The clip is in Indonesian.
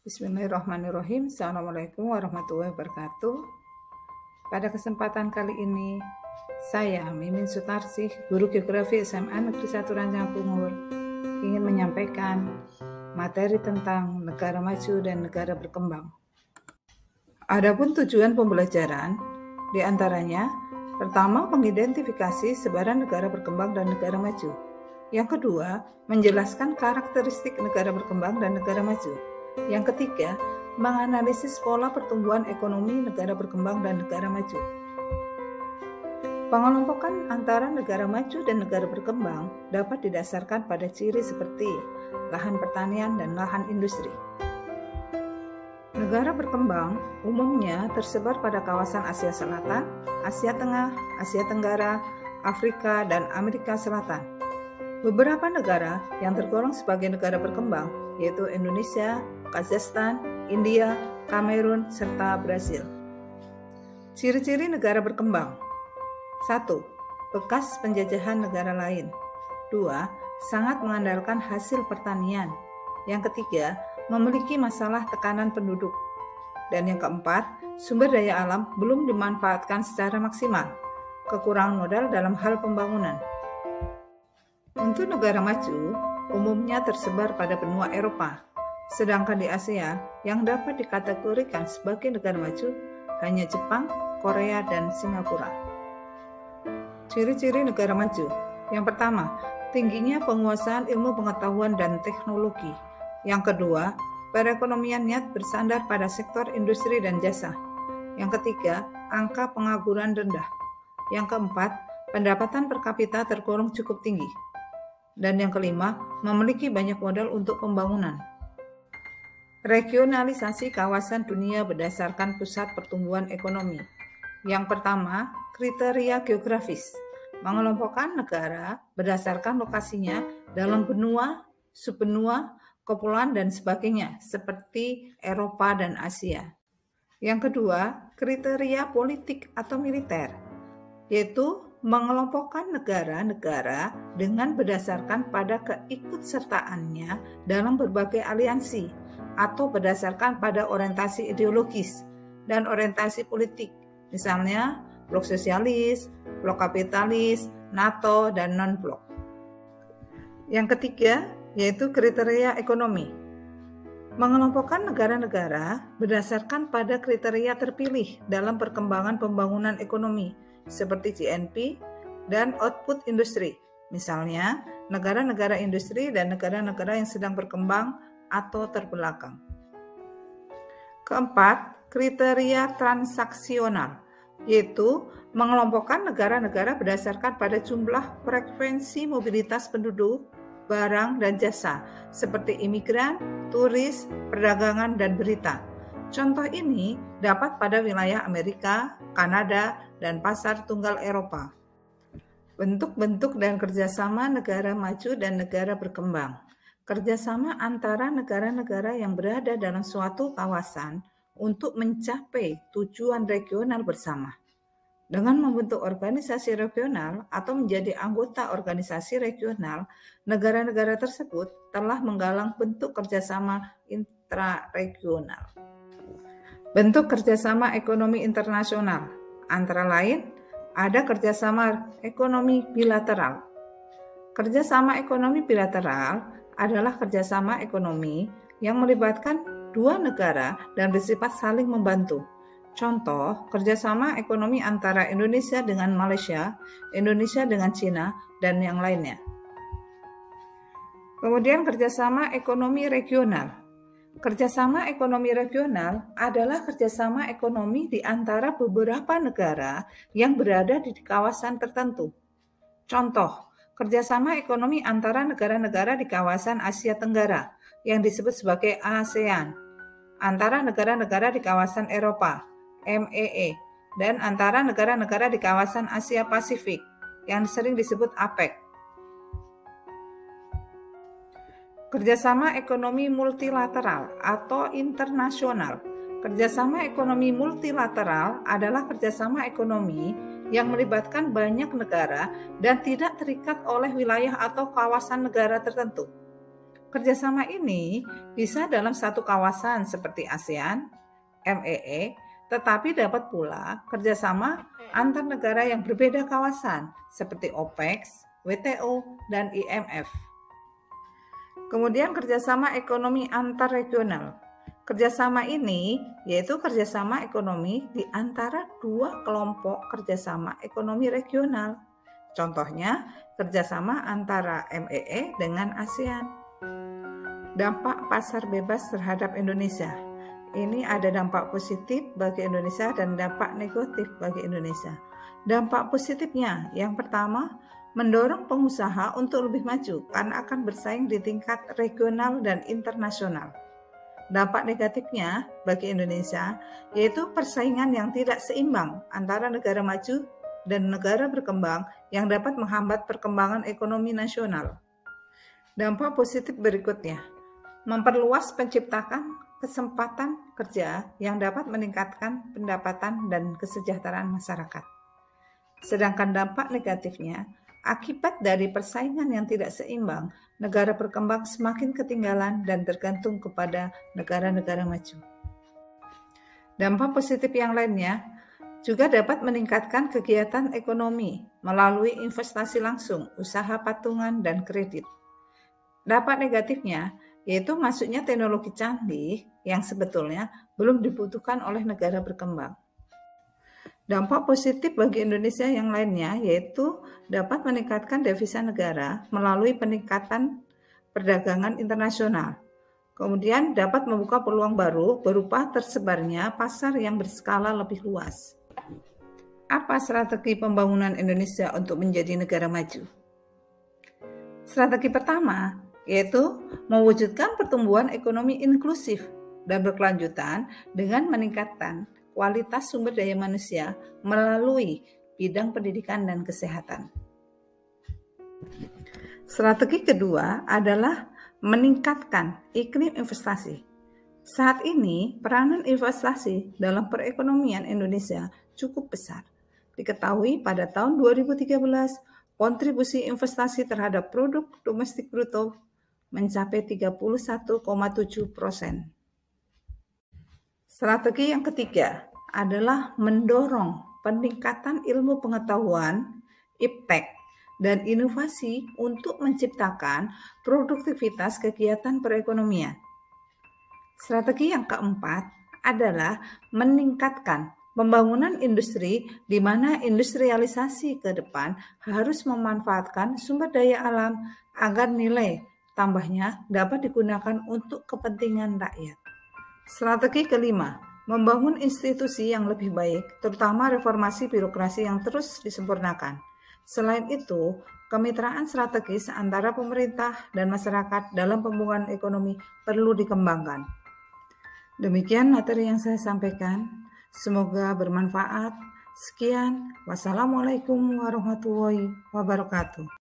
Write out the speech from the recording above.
Bismillahirrahmanirrahim. Assalamualaikum warahmatullahi wabarakatuh. Pada kesempatan kali ini, saya Mimin Sutarsih, Guru Geografi SMA Negeri 1 Ranjang Bungur, ingin menyampaikan materi tentang negara maju dan negara berkembang. Adapun tujuan pembelajaran, diantaranya, pertama, mengidentifikasi sebaran negara berkembang dan negara maju. Yang kedua, menjelaskan karakteristik negara berkembang dan negara maju. Yang ketiga, menganalisis pola pertumbuhan ekonomi negara berkembang dan negara maju. Pengelompokan antara negara maju dan negara berkembang dapat didasarkan pada ciri seperti lahan pertanian dan lahan industri. Negara berkembang umumnya tersebar pada kawasan Asia Selatan, Asia Tengah, Asia Tenggara, Afrika, dan Amerika Selatan. Beberapa negara yang tergolong sebagai negara berkembang yaitu Indonesia, Kazakhstan, India, Kamerun, serta Brasil. Ciri-ciri negara berkembang. 1. Bekas penjajahan negara lain. 2. Sangat mengandalkan hasil pertanian. Yang ketiga, memiliki masalah tekanan penduduk. Dan yang keempat, sumber daya alam belum dimanfaatkan secara maksimal. Kekurangan modal dalam hal pembangunan. Untuk negara maju, umumnya tersebar pada benua Eropa. Sedangkan di Asia, yang dapat dikategorikan sebagai negara maju hanya Jepang, Korea, dan Singapura. Ciri-ciri negara maju. Yang pertama, tingginya penguasaan ilmu pengetahuan dan teknologi. Yang kedua, perekonomiannya bersandar pada sektor industri dan jasa. Yang ketiga, angka pengangguran rendah. Yang keempat, pendapatan per kapita tergolong cukup tinggi. Dan yang kelima, memiliki banyak modal untuk pembangunan. Regionalisasi kawasan dunia berdasarkan pusat pertumbuhan ekonomi. Yang pertama, kriteria geografis. Mengelompokkan negara berdasarkan lokasinya dalam benua, subbenua, kepulauan, dan sebagainya, seperti Eropa dan Asia. Yang kedua, kriteria politik atau militer, yaitu mengelompokkan negara-negara dengan berdasarkan pada keikutsertaannya dalam berbagai aliansi atau berdasarkan pada orientasi ideologis dan orientasi politik, misalnya blok sosialis, blok kapitalis, NATO, dan non-blok. Yang ketiga, yaitu kriteria ekonomi. Mengelompokkan negara-negara berdasarkan pada kriteria terpilih dalam perkembangan pembangunan ekonomi, seperti GNP dan output industri, misalnya negara-negara industri dan negara-negara yang sedang berkembang atau terbelakang. Keempat, kriteria transaksional, yaitu mengelompokkan negara-negara berdasarkan pada jumlah frekuensi mobilitas penduduk, barang, dan jasa, seperti imigran, turis, perdagangan, dan berita. Contoh ini dapat pada wilayah Amerika, Kanada, dan pasar tunggal Eropa. Bentuk-bentuk dan kerjasama negara maju dan negara berkembang. Kerjasama antara negara-negara yang berada dalam suatu kawasan untuk mencapai tujuan regional bersama. Dengan membentuk organisasi regional atau menjadi anggota organisasi regional, negara-negara tersebut telah menggalang bentuk kerjasama intraregional. Bentuk kerjasama ekonomi internasional, antara lain ada kerjasama ekonomi bilateral. Kerjasama ekonomi bilateral adalah kerjasama ekonomi yang melibatkan dua negara dan bersifat saling membantu. Contoh, kerjasama ekonomi antara Indonesia dengan Malaysia, Indonesia dengan Cina, dan yang lainnya. Kemudian kerjasama ekonomi regional. Kerjasama ekonomi regional adalah kerjasama ekonomi di antara beberapa negara yang berada di kawasan tertentu. Contoh, kerjasama ekonomi antara negara-negara di kawasan Asia Tenggara yang disebut sebagai ASEAN, antara negara-negara di kawasan Eropa, MEE, dan antara negara-negara di kawasan Asia Pasifik yang sering disebut APEC. Kerjasama ekonomi multilateral atau internasional. Kerjasama ekonomi multilateral adalah kerjasama ekonomi yang melibatkan banyak negara dan tidak terikat oleh wilayah atau kawasan negara tertentu. Kerjasama ini bisa dalam satu kawasan seperti ASEAN, MEE, tetapi dapat pula kerjasama antar negara yang berbeda kawasan seperti OPEC, WTO, dan IMF. Kemudian kerjasama ekonomi antar regional. Kerjasama ini yaitu kerjasama ekonomi di antara dua kelompok kerjasama ekonomi regional. Contohnya kerjasama antara MEE dengan ASEAN. Dampak pasar bebas terhadap Indonesia. Ini ada dampak positif bagi Indonesia dan dampak negatif bagi Indonesia. Dampak positifnya, yang pertama, mendorong pengusaha untuk lebih maju karena akan bersaing di tingkat regional dan internasional. Dampak negatifnya bagi Indonesia yaitu persaingan yang tidak seimbang antara negara maju dan negara berkembang yang dapat menghambat perkembangan ekonomi nasional. Dampak positif berikutnya, memperluas penciptakan kesempatan kerja yang dapat meningkatkan pendapatan dan kesejahteraan masyarakat. Sedangkan dampak negatifnya, akibat dari persaingan yang tidak seimbang, negara berkembang semakin ketinggalan dan tergantung kepada negara-negara maju. Dampak positif yang lainnya juga dapat meningkatkan kegiatan ekonomi melalui investasi langsung, usaha patungan, dan kredit. Dampak negatifnya yaitu masuknya teknologi canggih yang sebetulnya belum dibutuhkan oleh negara berkembang. Dampak positif bagi Indonesia yang lainnya yaitu dapat meningkatkan devisa negara melalui peningkatan perdagangan internasional. Kemudian dapat membuka peluang baru berupa tersebarnya pasar yang berskala lebih luas. Apa strategi pembangunan Indonesia untuk menjadi negara maju? Strategi pertama yaitu mewujudkan pertumbuhan ekonomi inklusif dan berkelanjutan dengan meningkatkan kualitas sumber daya manusia melalui bidang pendidikan dan kesehatan. Strategi kedua adalah meningkatkan iklim investasi. Saat ini, peranan investasi dalam perekonomian Indonesia cukup besar. Diketahui pada tahun 2013, kontribusi investasi terhadap produk domestik bruto mencapai 31,7%. Strategi yang ketiga adalah mendorong peningkatan ilmu pengetahuan, iptek, dan inovasi untuk menciptakan produktivitas kegiatan perekonomian. Strategi yang keempat adalah meningkatkan pembangunan industri di mana industrialisasi ke depan harus memanfaatkan sumber daya alam agar nilai tambahnya dapat digunakan untuk kepentingan rakyat. Strategi kelima, membangun institusi yang lebih baik, terutama reformasi birokrasi yang terus disempurnakan. Selain itu, kemitraan strategis antara pemerintah dan masyarakat dalam pembangunan ekonomi perlu dikembangkan. Demikian materi yang saya sampaikan. Semoga bermanfaat. Sekian. Wassalamualaikum warahmatullahi wabarakatuh.